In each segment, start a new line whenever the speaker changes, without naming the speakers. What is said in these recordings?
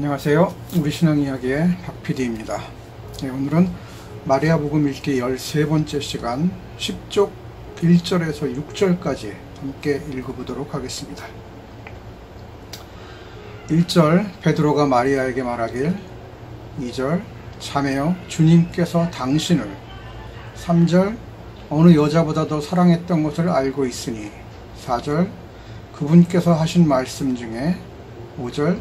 안녕하세요. 우리 신앙이야기의 박PD입니다. 오늘은 마리아복음 읽기 13번째 시간 10쪽 1절에서 6절까지 함께 읽어보도록 하겠습니다. 1절 베드로가 마리아에게 말하길, 2절 자매여 주님께서 당신을, 3절 어느 여자보다 더 사랑했던 것을 알고 있으니, 4절 그분께서 하신 말씀 중에, 5절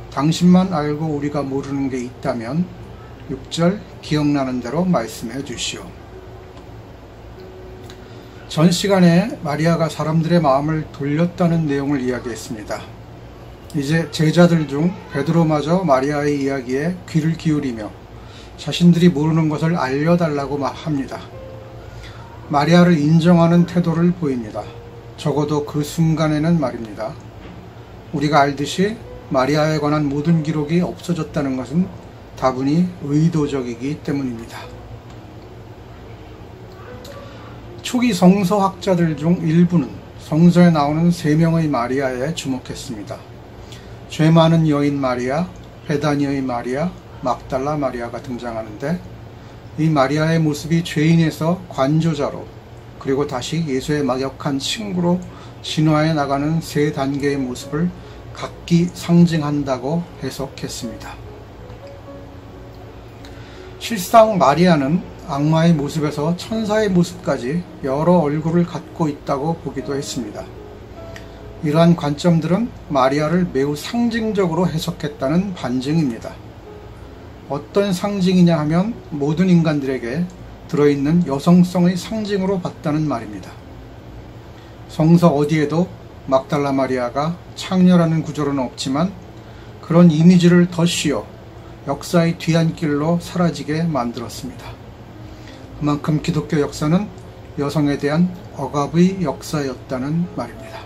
당신만 알고 우리가 모르는 게 있다면, 6절 기억나는 대로 말씀해 주시오. 전 시간에 마리아가 사람들의 마음을 돌렸다는 내용을 이야기했습니다. 이제 제자들 중 베드로마저 마리아의 이야기에 귀를 기울이며 자신들이 모르는 것을 알려달라고 합니다. 마리아를 인정하는 태도를 보입니다. 적어도 그 순간에는 말입니다. 우리가 알듯이 마리아에 관한 모든 기록이 없어졌다는 것은 다분히 의도적이기 때문입니다. 초기 성서학자들 중 일부는 성서에 나오는 3명의 마리아에 주목했습니다. 죄 많은 여인 마리아, 베다니의 마리아, 막달라 마리아가 등장하는데, 이 마리아의 모습이 죄인에서 관조자로, 그리고 다시 예수의 막역한 친구로 진화해 나가는 3단계의 모습을 각기 상징한다고 해석했습니다. 실상 마리아는 악마의 모습에서 천사의 모습까지 여러 얼굴을 갖고 있다고 보기도 했습니다. 이러한 관점들은 마리아를 매우 상징적으로 해석했다는 반증입니다. 어떤 상징이냐 하면 모든 인간들에게 들어있는 여성성의 상징으로 봤다는 말입니다. 성서 어디에도 막달라 마리아가 창녀라는 구절은 없지만 그런 이미지를 더 씌워 역사의 뒤안길로 사라지게 만들었습니다. 그만큼 기독교 역사는 여성에 대한 억압의 역사였다는 말입니다.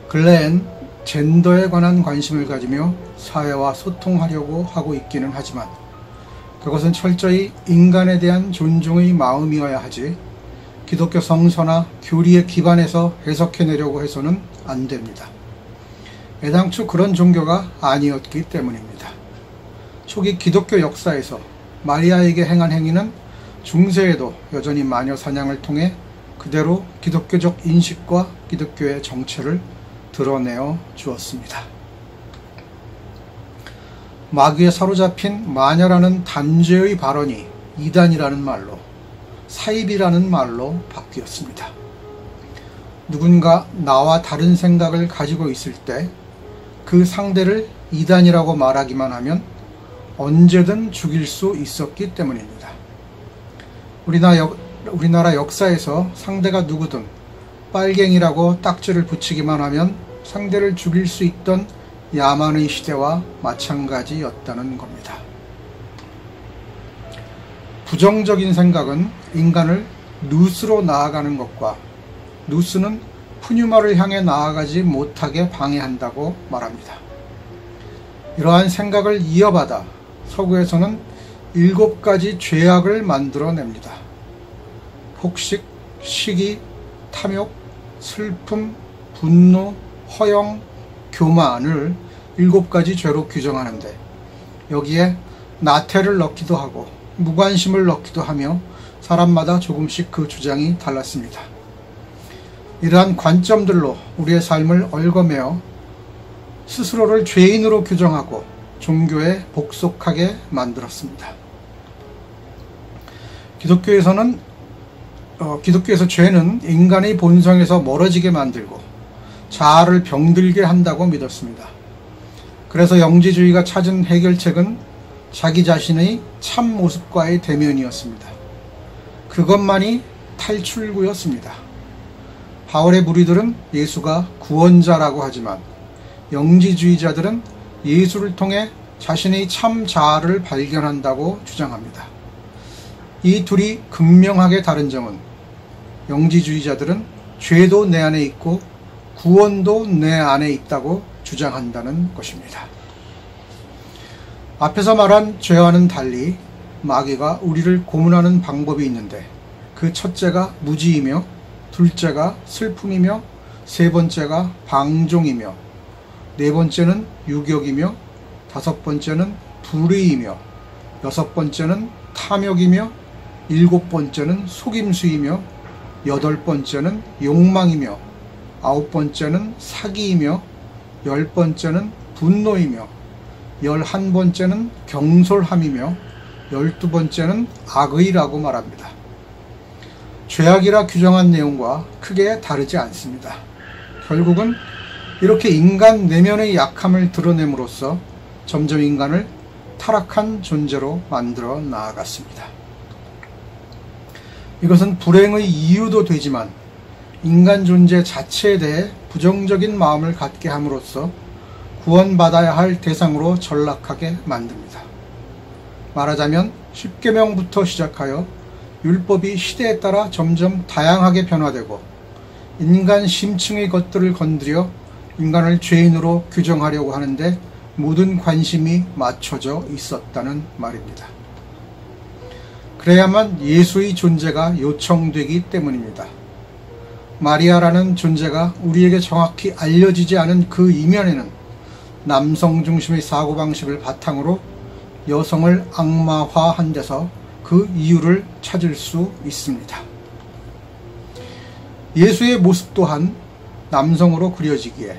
근래엔 젠더에 관한 관심을 가지며 사회와 소통하려고 하고 있기는 하지만 그것은 철저히 인간에 대한 존중의 마음이어야 하지 기독교 성서나 교리에 기반해서 해석해내려고 해서는 안 됩니다. 애당초 그런 종교가 아니었기 때문입니다. 초기 기독교 역사에서 마리아에게 행한 행위는 중세에도 여전히 마녀 사냥을 통해 그대로 기독교적 인식과 기독교의 정체를 드러내어 주었습니다. 마귀에 사로잡힌 마녀라는 단죄의 발언이 이단이라는 말로, 사입이라는 말로 바뀌었습니다. 누군가 나와 다른 생각을 가지고 있을 때 그 상대를 이단이라고 말하기만 하면 언제든 죽일 수 있었기 때문입니다. 우리나라 역사에서 상대가 누구든 빨갱이라고 딱지를 붙이기만 하면 상대를 죽일 수 있던 야만의 시대와 마찬가지였다는 겁니다. 부정적인 생각은 인간을 누스로 나아가는 것과 누스는 푸뉴마를 향해 나아가지 못하게 방해한다고 말합니다. 이러한 생각을 이어받아 서구에서는 7가지 죄악을 만들어냅니다. 폭식, 시기, 탐욕, 슬픔, 분노, 허영, 교만을 7가지 죄로 규정하는데 여기에 나태를 넣기도 하고 무관심을 넣기도 하며 사람마다 조금씩 그 주장이 달랐습니다. 이러한 관점들로 우리의 삶을 얽어매어 스스로를 죄인으로 규정하고 종교에 복속하게 만들었습니다. 기독교에서 죄는 인간의 본성에서 멀어지게 만들고 자아를 병들게 한다고 믿었습니다. 그래서 영지주의가 찾은 해결책은 자기 자신의 참 모습과의 대면이었습니다. 그것만이 탈출구였습니다. 바울의 무리들은 예수가 구원자라고 하지만 영지주의자들은 예수를 통해 자신의 참 자아를 발견한다고 주장합니다. 이 둘이 극명하게 다른 점은 영지주의자들은 죄도 내 안에 있고 구원도 내 안에 있다고 주장한다는 것입니다. 앞에서 말한 죄와는 달리 마귀가 우리를 고문하는 방법이 있는데 그 첫째가 무지이며 둘째가 슬픔이며 세 번째가 방종이며 네 번째는 유격이며, 다섯 번째는 불의이며, 여섯 번째는 탐욕이며, 일곱 번째는 속임수이며, 여덟 번째는 욕망이며, 아홉 번째는 사기이며, 열 번째는 분노이며, 11번째는 경솔함이며, 12번째는 악의라고 말합니다. 죄악이라 규정한 내용과 크게 다르지 않습니다. 결국은 이렇게 인간 내면의 약함을 드러냄으로써 점점 인간을 타락한 존재로 만들어 나아갔습니다. 이것은 불행의 이유도 되지만 인간 존재 자체에 대해 부정적인 마음을 갖게 함으로써 구원받아야 할 대상으로 전락하게 만듭니다. 말하자면 10계명부터 시작하여 율법이 시대에 따라 점점 다양하게 변화되고 인간 심층의 것들을 건드려 인간을 죄인으로 규정하려고 하는데 모든 관심이 맞춰져 있었다는 말입니다. 그래야만 예수의 존재가 요청되기 때문입니다. 마리아라는 존재가 우리에게 정확히 알려지지 않은 그 이면에는 남성 중심의 사고방식을 바탕으로 여성을 악마화한 데서 그 이유를 찾을 수 있습니다. 예수의 모습 또한 남성으로 그려지기에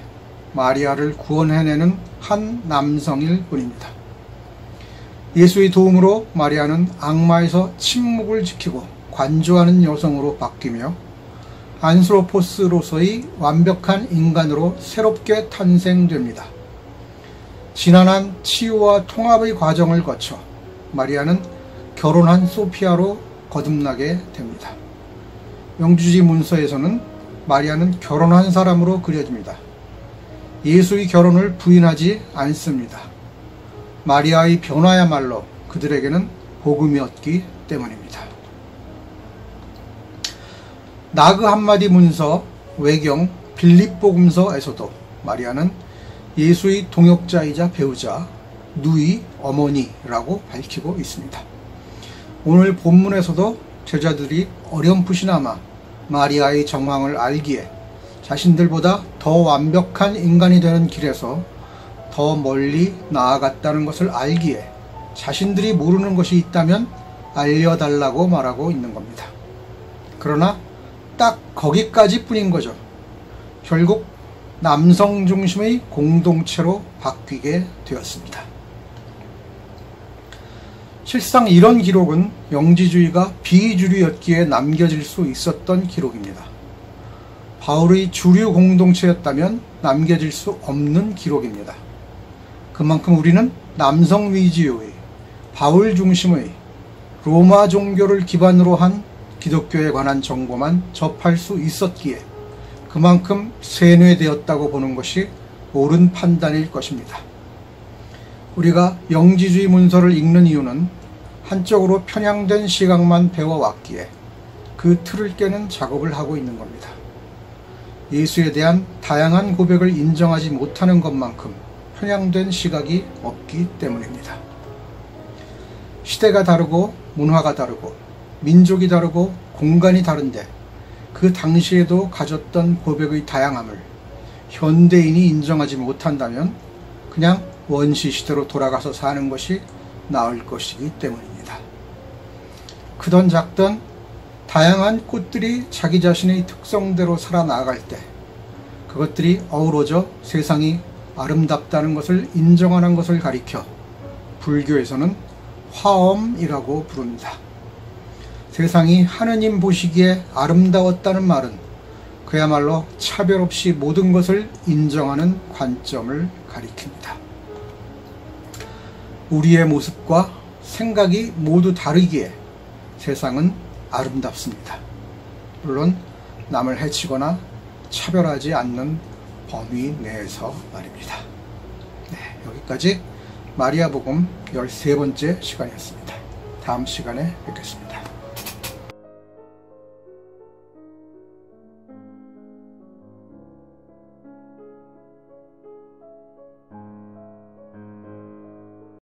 마리아를 구원해내는 한 남성일 뿐입니다. 예수의 도움으로 마리아는 악마에서 침묵을 지키고 관조하는 여성으로 바뀌며 안스로포스로서의 완벽한 인간으로 새롭게 탄생됩니다. 지난한 치유와 통합의 과정을 거쳐 마리아는 결혼한 소피아로 거듭나게 됩니다. 영주지 문서에서는 마리아는 결혼한 사람으로 그려집니다. 예수의 결혼을 부인하지 않습니다. 마리아의 변화야말로 그들에게는 복음이었기 때문입니다. 나그 한마디 문서 외경 빌립보금서에서도 마리아는 예수의 동역자이자 배우자 누이 어머니라고 밝히고 있습니다. 오늘 본문에서도 제자들이 어렴풋이나마 마리아의 정황을 알기에 자신들보다 더 완벽한 인간이 되는 길에서 더 멀리 나아갔다는 것을 알기에 자신들이 모르는 것이 있다면 알려달라고 말하고 있는 겁니다. 그러나 딱 거기까지 뿐인 거죠. 결국 남성 중심의 공동체로 바뀌게 되었습니다. 실상 이런 기록은 영지주의가 비주류였기에 남겨질 수 있었던 기록입니다. 바울의 주류 공동체였다면 남겨질 수 없는 기록입니다. 그만큼 우리는 남성 위주의, 바울 중심의 로마 종교를 기반으로 한 기독교에 관한 정보만 접할 수 있었기에 그만큼 세뇌되었다고 보는 것이 옳은 판단일 것입니다. 우리가 영지주의 문서를 읽는 이유는 한쪽으로 편향된 시각만 배워왔기에 그 틀을 깨는 작업을 하고 있는 겁니다. 예수에 대한 다양한 고백을 인정하지 못하는 것만큼 편향된 시각이 없기 때문입니다. 시대가 다르고 문화가 다르고 민족이 다르고 공간이 다른데 그 당시에도 가졌던 고백의 다양함을 현대인이 인정하지 못한다면 그냥 원시시대로 돌아가서 사는 것이 나을 것이기 때문입니다. 크던 작던 다양한 꽃들이 자기 자신의 특성대로 살아나갈 때 그것들이 어우러져 세상이 아름답다는 것을 인정하는 것을 가리켜 불교에서는 화엄이라고 부릅니다. 세상이 하느님 보시기에 아름다웠다는 말은 그야말로 차별 없이 모든 것을 인정하는 관점을 가리킵니다. 우리의 모습과 생각이 모두 다르기에 세상은 아름답습니다. 물론 남을 해치거나 차별하지 않는 범위 내에서 말입니다. 네, 여기까지 마리아 복음 13번째 시간이었습니다. 다음 시간에 뵙겠습니다.